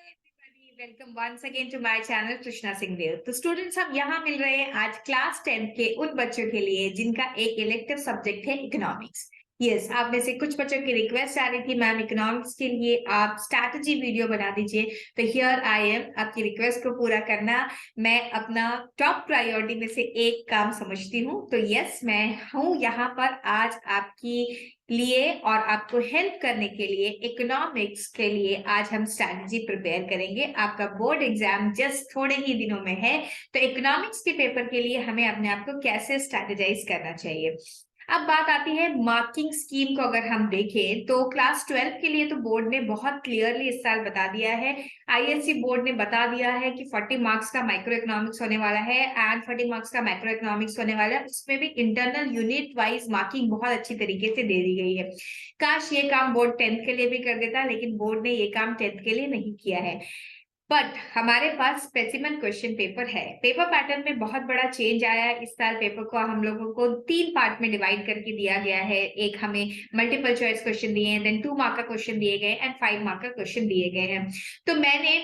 everybody, welcome once again to my channel Krishna Singh देव। तो students हम यहाँ मिल रहे हैं आज क्लास 10 के उन बच्चों के लिए जिनका एक इलेक्टिव सब्जेक्ट है इकोनॉमिक्स। यस, आप में से कुछ बच्चों की रिक्वेस्ट आ रही थी मैम इकोनॉमिक्स के लिए आप स्ट्रैटेजी वीडियो बना दीजिए। तो हियर आई एम, आपकी रिक्वेस्ट को पूरा करना मैं अपना टॉप प्रायोरिटी में से एक काम समझती हूँ। तो यस, मैं हूँ यहाँ पर आज आपकी लिए और आपको हेल्प करने के लिए। इकोनॉमिक्स के लिए आज हम स्ट्रैटेजी प्रिपेयर करेंगे। आपका बोर्ड एग्जाम जस्ट थोड़े ही दिनों में है, तो इकोनॉमिक्स के पेपर के लिए हमें अपने आप को कैसे स्ट्रैटेजाइज करना चाहिए। अब बात आती है मार्किंग स्कीम को। अगर हम देखें तो क्लास 12 के लिए तो बोर्ड ने बहुत क्लियरली इस साल बता दिया है। आईएससी बोर्ड ने बता दिया है कि 40 मार्क्स का माइक्रो इकोनॉमिक्स होने वाला है एंड 40 मार्क्स का मैक्रो इकोनॉमिक्स होने वाला है। उसमें भी इंटरनल यूनिट वाइज मार्किंग बहुत अच्छी तरीके से दे दी गई है। काश ये काम बोर्ड 10th के लिए भी कर देता, लेकिन बोर्ड ने ये काम 10th के लिए नहीं किया है। बट हमारे पास स्पेसिमेन क्वेश्चन पेपर है। पेपर पैटर्न में बहुत बड़ा चेंज आया है इस साल। पेपर को हम लोगों को 3 पार्ट में डिवाइड करके दिया गया है। एक हमें मल्टीपल चॉइस क्वेश्चन दिए हैं, देन 2 मार्क का क्वेश्चन दिए गए एंड 5 मार्क का क्वेश्चन दिए गए हैं। तो मैंने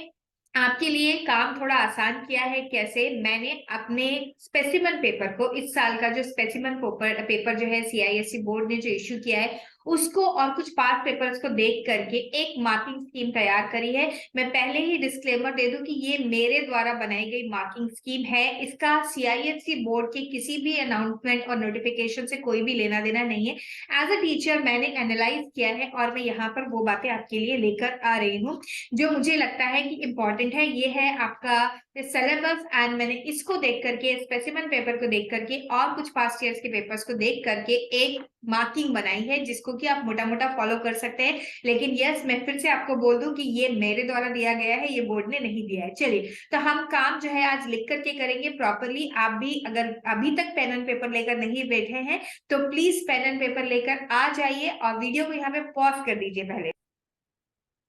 आपके लिए काम थोड़ा आसान किया है। कैसे? मैंने अपने स्पेसिमेन पेपर को, इस साल का जो स्पेसिमेन पेपर जो है सीआईएससी बोर्ड ने जो इश्यू किया है उसको और कुछ पास पेपर्स को देख करके एक मार्किंग स्कीम तैयार करी है। मैं पहले ही डिस्क्लेमर दे दूं कि ये मेरे द्वारा बनाई गई मार्किंग स्कीम है। इसका सीआईएससी बोर्ड के किसी भी अनाउंसमेंट और नोटिफिकेशन से कोई भी लेना देना नहीं है। एज अ टीचर मैंने एनालाइज किया है और मैं यहाँ पर वो बातें आपके लिए लेकर आ रही हूँ जो मुझे लगता है कि इम्पोर्टेंट है। ये है आपका सिलेबस एंड मैंने इसको देख करके, स्पेसिमेन पेपर को देख करके और कुछ पास्ट ईयर्स के पेपर्स को देख करके एक मार्किंग बनाई है जिसको कि आप मोटा मोटा फॉलो कर सकते हैं। लेकिन यस, मैं फिर से आपको बोल दूं कि ये मेरे द्वारा दिया गया है, ये बोर्ड ने नहीं दिया है। चलिए, तो हम काम जो है आज लिख करके करेंगे प्रॉपरली। आप भी अगर अभी तक पेन एंड पेपर लेकर नहीं बैठे हैं तो प्लीज पेन एंड पेपर लेकर आ जाइए और वीडियो को यहाँ पे पॉज कर दीजिए पहले।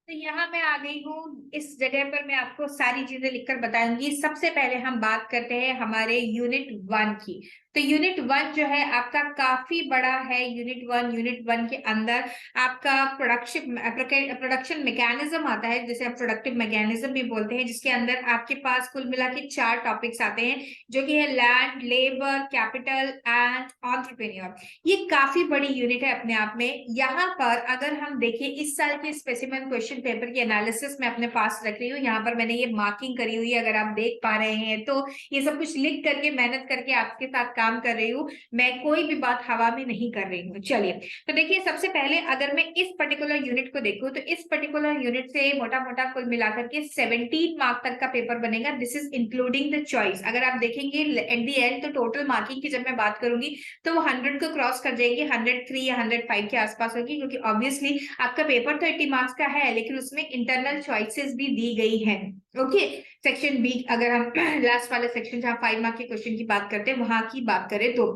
तो यहाँ मैं आ गई हूँ। इस जगह पर मैं आपको सारी चीजें लिखकर बताऊंगी। सबसे पहले हम बात करते हैं हमारे यूनिट 1 की। तो यूनिट 1 जो है आपका काफी बड़ा है। यूनिट वन के अंदर आपका प्रोडक्शन मैकेनिज्म आता है, जिसे आप प्रोडक्टिव मैकेनिज्म भी बोलते हैं, जिसके अंदर आपके पास कुल मिला के 4 टॉपिक्स आते हैं जो कि है land, labour, capital and entrepreneur. ये काफी बड़ी यूनिट है अपने आप में। यहाँ पर अगर हम देखें इस साल के स्पेसिमेन क्वेश्चन पेपर की एनालिसिस मैं अपने पास रख रही हूँ। यहाँ पर मैंने ये मार्किंग करी हुई है, अगर आप देख पा रहे हैं तो ये सब कुछ लिख करके मेहनत करके आपके साथ काम कर रही हूँ। मैं कोई भी बात हवा में नहीं कर रही हूँ। चलिए, तो देखिए सबसे पहले अगर मैं इस पर्टिकुलर यूनिट को देखूं तो इस पर्टिकुलर यूनिट से मोटा मोटा कुल मिलाकर के 17 मार्क तक का पेपर बनेगा। This is including the choice. अगर आप देखेंगे एट द एंड तो टोटल मार्किंग की जब मैं बात करूंगी तो वो 100 को क्रॉस कर जाएगी। 103 या 105 के आसपास होगी, क्योंकि ऑब्वियसली आपका पेपर तो 80 मार्क्स का है लेकिन उसमें इंटरनल चॉइसेस भी दी गई है। ओके, सेक्शन बी, अगर हम लास्ट वाले सेक्शन जहां 5 मार्क के क्वेश्चन की बात करते हैं वहां की बात करें तो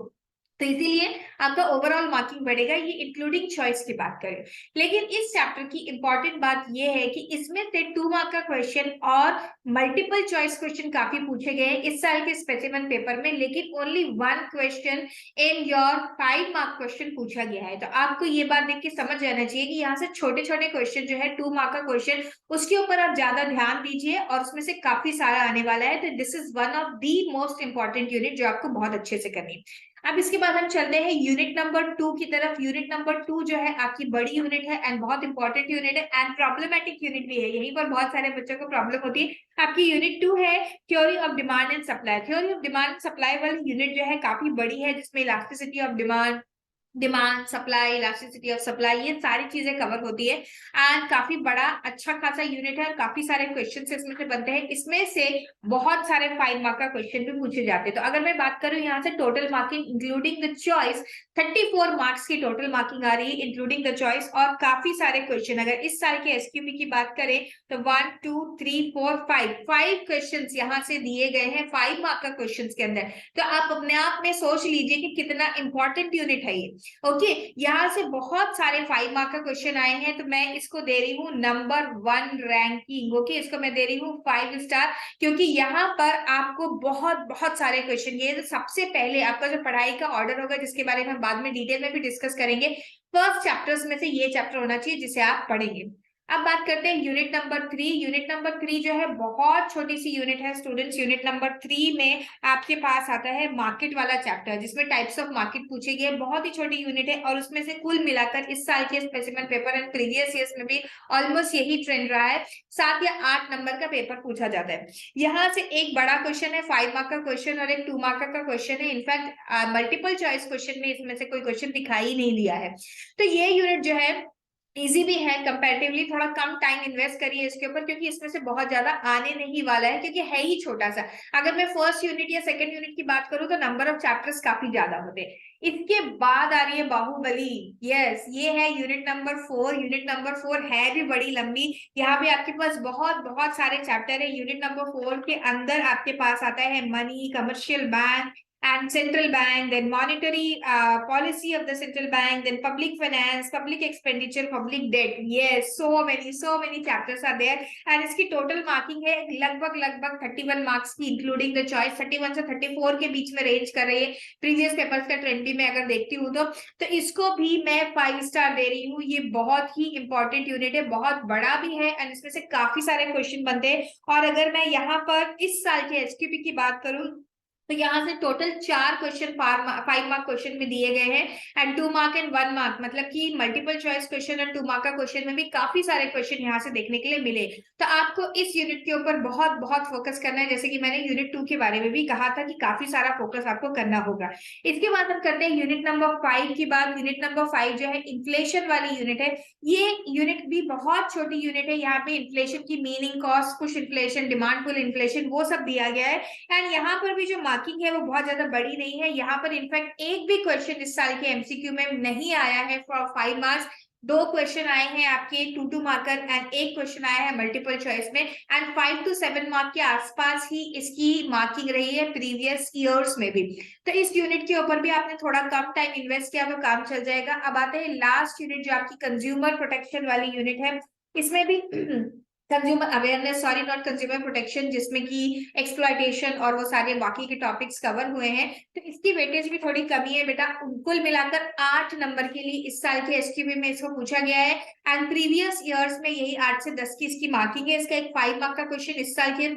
इसीलिए आपका ओवरऑल मार्किंग बढ़ेगा। ये इंक्लूडिंग चॉइस की बात करें। लेकिन इस चैप्टर की इंपॉर्टेंट बात ये है कि इसमें से 2 मार्क का क्वेश्चन और मल्टीपल चॉइस क्वेश्चन काफी पूछे गए हैं इस साल के स्पेसिमेन पेपर में, लेकिन only 1 question in your 5 mark question पूछा गया है। तो आपको ये बात देख के समझ जाना चाहिए कि यहाँ से छोटे छोटे क्वेश्चन जो है 2 मार्क का क्वेश्चन, उसके ऊपर आप ज्यादा ध्यान दीजिए और उसमें से काफी सारा आने वाला है। तो this is one of the most important unit जो आपको बहुत अच्छे से करनी है। अब इसके बाद हम चलते हैं यूनिट नंबर 2 की तरफ। यूनिट नंबर 2 जो है आपकी बड़ी यूनिट है एंड बहुत इंपॉर्टेंट यूनिट है एंड प्रॉब्लमेटिक यूनिट भी है। यहीं पर बहुत सारे बच्चों को प्रॉब्लम होती है। आपकी यूनिट 2 है theory of demand and supply. Theory of demand and supply वाली यूनिट जो है काफी बड़ी है, जिसमें elasticity of demand supply, elasticity of supply, ये सारी चीजें कवर होती है एंड काफी बड़ा अच्छा खासा यूनिट है और काफी सारे क्वेश्चन इसमें से बनते हैं। इसमें से बहुत सारे 5 मार्क का क्वेश्चन भी पूछे जाते हैं। तो अगर मैं बात करूं यहाँ से total marking including the choice 34 marks की टोटल मार्किंग आ रही है इंक्लूडिंग द चॉइस और काफी सारे क्वेश्चन। अगर इस साल के एसक्यूपी की बात करें तो 1 2 3 4 5 क्वेश्चन यहाँ से दिए गए हैं 5 मार्क का क्वेश्चन के अंदर। तो आप अपने आप में सोच लीजिए कि कितना इंपॉर्टेंट यूनिट है ये। ओके, यहाँ से बहुत सारे 5 मार्क का क्वेश्चन आए हैं तो मैं इसको दे रही हूँ नंबर 1 रैंकिंग। ओके, इसको मैं दे रही हूँ 5 स्टार, क्योंकि यहाँ पर आपको बहुत बहुत सारे क्वेश्चन। ये तो सबसे पहले आपका जो पढ़ाई का ऑर्डर होगा, जिसके बारे में हम बाद में डिटेल में भी डिस्कस करेंगे, फर्स्ट चैप्टर्स में से ये चैप्टर होना चाहिए जिसे आप पढ़ेंगे। अब बात करते हैं यूनिट नंबर 3। यूनिट नंबर 3 जो है बहुत छोटी सी यूनिट है स्टूडेंट्स। यूनिट नंबर 3 में आपके पास आता है मार्केट वाला चैप्टर, जिसमें टाइप्स ऑफ मार्केट पूछे गए। बहुत ही छोटी यूनिट है और उसमें से कुल मिलाकर इस साल के specimen paper and previous years में भी ऑलमोस्ट यही ट्रेंड रहा है, 7 या 8 नंबर का पेपर पूछा जाता है। यहाँ से एक बड़ा क्वेश्चन है 5 मार्क का क्वेश्चन और एक 2 मार्क का क्वेश्चन है। इनफैक्ट मल्टीपल चॉइस क्वेश्चन में इसमें से कोई क्वेश्चन दिखाई नहीं दिया है। तो ये यूनिट जो है इजी भी है कंपैरेटिवली, थोड़ा कम टाइम इन्वेस्ट करिए इसके ऊपर, क्योंकि इसमें से बहुत ज्यादा आने नहीं वाला है, क्योंकि है ही छोटा सा। अगर मैं फर्स्ट यूनिट या सेकंड यूनिट की बात करूं तो नंबर ऑफ चैप्टर्स काफी ज्यादा होते हैं। इसके बाद आ रही है बाहुबली। यस, ये है यूनिट नंबर 4। यूनिट नंबर 4 है भी बड़ी लंबी। यहाँ पे आपके पास बहुत बहुत सारे चैप्टर है। यूनिट नंबर 4 के अंदर आपके पास आता है money, commercial bank and central bank, then monetary policy of the central bank, then public finance, public expenditure, public debt. Yes, so many chapters are there and इसकी total marking है लगभग 31 marks की, including the choice। 31 से 34 के बीच में range कर रही है प्रीवियस पेपर्स का ट्रेंड भी मैं अगर देखती हूँ तो इसको भी मैं 5 स्टार दे रही हूँ। ये बहुत ही इंपॉर्टेंट यूनिट है, बहुत बड़ा भी है एंड इसमें से काफी सारे क्वेश्चन बनते हैं। और अगर मैं यहाँ पर इस साल के एसक्यूपी की बात करूँ तो यहाँ से टोटल 4 क्वेश्चन 5 मार्क क्वेश्चन में दिए गए हैं एंड 2 मार्क एंड 1 मार्क, मतलब कि multiple choice question and 2 mark का क्वेश्चन में भी काफी सारे क्वेश्चन यहाँ से देखने के लिए मिले। तो आपको इस यूनिट के ऊपर बहुत बहुत फोकस करना है, जैसे कि मैंने यूनिट 2 के बारे में भी कहा था कि काफी सारा फोकस आपको करना होगा। इसके बाद हम करते हैं यूनिट नंबर 5 की बात। यूनिट नंबर 5 जो है इन्फ्लेशन वाली यूनिट है। ये यूनिट भी बहुत छोटी यूनिट है। यहाँ पे इन्फ्लेशन की meaning, cost push inflation, demand pull inflation, वो सब दिया गया है एंड यहाँ पर भी जो मार्किंग है वो बहुत ज्यादा बड़ी नहीं है। यहाँ पर इनफैक्ट एक भी क्वेश्चन इस साल के एमसीक्यू में नहीं आया है फॉर 5 मार्क्स। 2 क्वेश्चन आए हैं आपके 2 मार्कर एंड एक क्वेश्चन आया है मल्टीपल चॉइस में एंड 5 to 7 मार्क के आसपास ही इसकी मार्किंग रही है प्रीवियस ईयर्स में भी। तो इस यूनिट के ऊपर भी आपने थोड़ा कम टाइम इन्वेस्ट किया तो काम चल जाएगा। अब आते हैं लास्ट यूनिट जो आपकी कंज्यूमर प्रोटेक्शन वाली यूनिट है। इसमें भी consumer awareness, sorry not consumer protection, जिसमें कि एक्सप्लॉयटेशन और वो सारे बाकी के टॉपिक्स कवर हुए हैं। तो इसकी वेटेज भी थोड़ी कमी है बेटा। कुल मिलाकर 8 नंबर के लिए इस साल के एसक्यूबी में इसको पूछा गया है एंड प्रीवियस ईयर्स में यही 8 से 10 की इसकी मार्किंग है। इसका एक 5 मार्क का क्वेश्चन इस साल के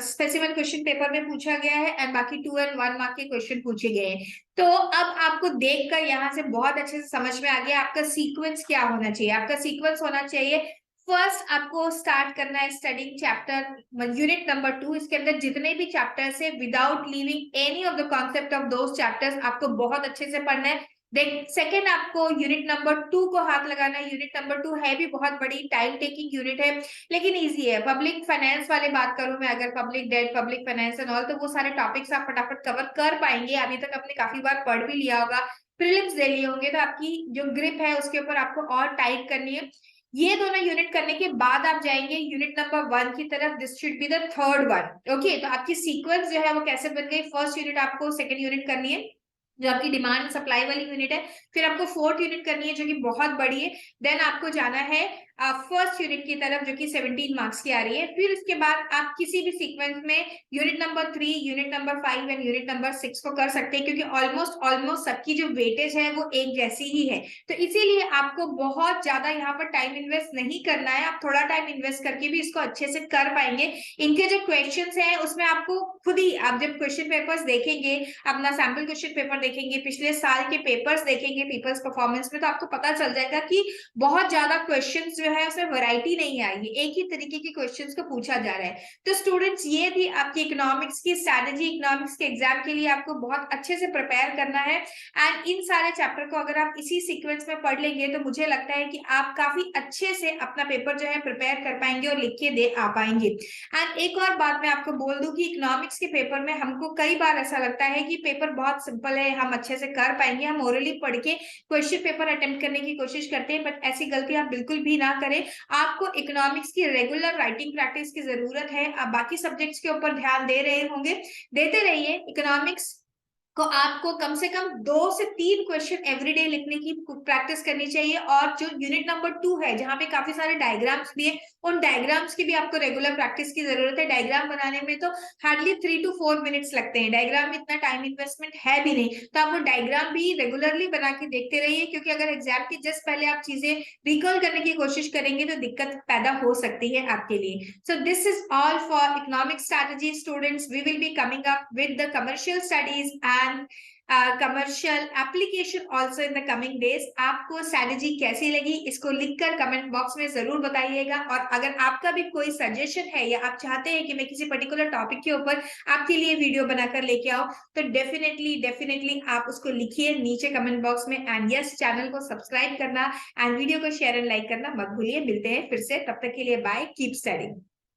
स्पेसिफिक क्वेश्चन पेपर में पूछा गया है एंड बाकी 2 और 1 मार्क के क्वेश्चन पूछे गए हैं। तो अब आपको देखकर यहाँ से बहुत अच्छे से समझ में आ गया आपका सीक्वेंस क्या होना चाहिए। आपका सीक्वेंस होना चाहिए, फर्स्ट आपको स्टार्ट करना है स्टडिंग चैप्टर यूनिट नंबर 2। इसके अंदर जितने भी चैप्टर्स है without leaving any of the concept of those chapters आपको बहुत अच्छे से पढ़ना है। देन सेकेंड आपको यूनिट नंबर 2 को हाथ लगाना है। यूनिट नंबर 2 है भी बहुत बड़ी टाइम टेकिंग यूनिट है लेकिन इजी है। पब्लिक फाइनेंस वाले बात करूं मैं, अगर public debt, public finance and all, तो वो सारे टॉपिक्स आप फटाफट कवर कर पाएंगे। अभी तक आपने काफी बार पढ़ भी लिया होगा, प्रीलिम्स दे लिए होंगे, तो आपकी जो ग्रिप है उसके ऊपर आपको और टाइट करनी है। ये दोनों यूनिट करने के बाद आप जाएंगे यूनिट नंबर 1 की तरफ। This should be the third one. Okay, तो आपकी सीक्वेंस जो है वो कैसे बन गई, फर्स्ट यूनिट आपको सेकंड यूनिट करनी है जो आपकी डिमांड सप्लाई वाली यूनिट है, फिर आपको फोर्थ यूनिट करनी है जो कि बहुत बड़ी है, देन आपको जाना है फर्स्ट यूनिट की तरफ जो कि 17 मार्क्स की आ रही है। फिर उसके बाद आप किसी भी सीक्वेंस में unit number 3, unit number 5 and unit number 6 को कर सकते हैं, क्योंकि ऑलमोस्ट सबकी जो वेटेज है वो एक जैसी ही है। तो इसीलिए आपको बहुत ज्यादा यहाँ पर टाइम इन्वेस्ट नहीं करना है। आप थोड़ा टाइम इन्वेस्ट करके भी इसको अच्छे से कर पाएंगे। इनके जो क्वेश्चन है उसमें आपको खुद ही, आप जब क्वेश्चन पेपर्स देखेंगे, अपना सैम्पल क्वेश्चन पेपर देखेंगे, पिछले साल के पेपर्स देखेंगे पीपल्स परफॉर्मेंस में, तो आपको पता चल जाएगा कि बहुत ज्यादा क्वेश्चंस जो है उसमें वैरायटी नहीं आएगी, एक ही तरीके के क्वेश्चंस को पूछा जा रहा है। तो स्टूडेंट्स ये थी आपकी इकोनॉमिक्स की स्ट्रैटेजी। इकोनॉमिक्स के एग्जाम के लिए आपको बहुत अच्छे से प्रिपेयर करना है एंड इन सारे चैप्टर को अगर आप इसी सीक्वेंस में पढ़ लेंगे तो मुझे लगता है कि आप काफी अच्छे से अपना पेपर जो है प्रिपेयर कर पाएंगे और लिख के दे आ पाएंगे। एंड एक और बात मैं आपको बोल दूं कि इकोनॉमिक्स के पेपर में हमको कई बार ऐसा लगता है कि पेपर बहुत सिंपल है, हम अच्छे से कर पाएंगे, हम ओरली पढ़ के क्वेश्चन पेपर अटेम्प्ट करने की कोशिश करते हैं, बट ऐसी गलती आप बिल्कुल भी ना करें। आपको इकोनॉमिक्स की रेगुलर राइटिंग प्रैक्टिस की जरूरत है। आप बाकी सब्जेक्ट्स के ऊपर ध्यान दे रहे होंगे, देते रहिए। इकोनॉमिक्स को आपको कम से कम 2 से 3 क्वेश्चन एवरीडे लिखने की प्रैक्टिस करनी चाहिए। और जो यूनिट नंबर 2 है, जहाँ पे काफी सारे डायग्राम्स भी है, उन डायग्राम्स की भी आपको रेगुलर प्रैक्टिस की जरूरत है। डायग्राम बनाने में तो हार्डली 3 to 4 मिनट्स लगते हैं, डायग्राम में इतना टाइम इन्वेस्टमेंट है भी नहीं, तो आप वो डायग्राम भी रेगुलरली बना के देखते रहिए, क्योंकि अगर एग्जाम के जस्ट पहले आप चीजें रिकॉल करने की कोशिश करेंगे तो दिक्कत पैदा हो सकती है आपके लिए। So this is all for economic strategy students. We will be coming up with the commercial studies and commercial application also in the coming days. आपको स्ट्रैटेजी कैसी लगी, इसको लिखकर कमेंट बॉक्स में जरूर बताइएगा। और अगर आपका भी कोई सजेशन है या आप चाहते हैं कि मैं किसी पर्टिकुलर टॉपिक के ऊपर आपके लिए वीडियो बनाकर लेके आऊं, तो डेफिनेटली आप उसको लिखिए नीचे कमेंट बॉक्स में। एंड यस, चैनल को सब्सक्राइब करना एंड वीडियो को शेयर एंड लाइक करना मत भूलिए। मिलते हैं फिर से, तब तक के लिए बाय, कीप स्टडिंग।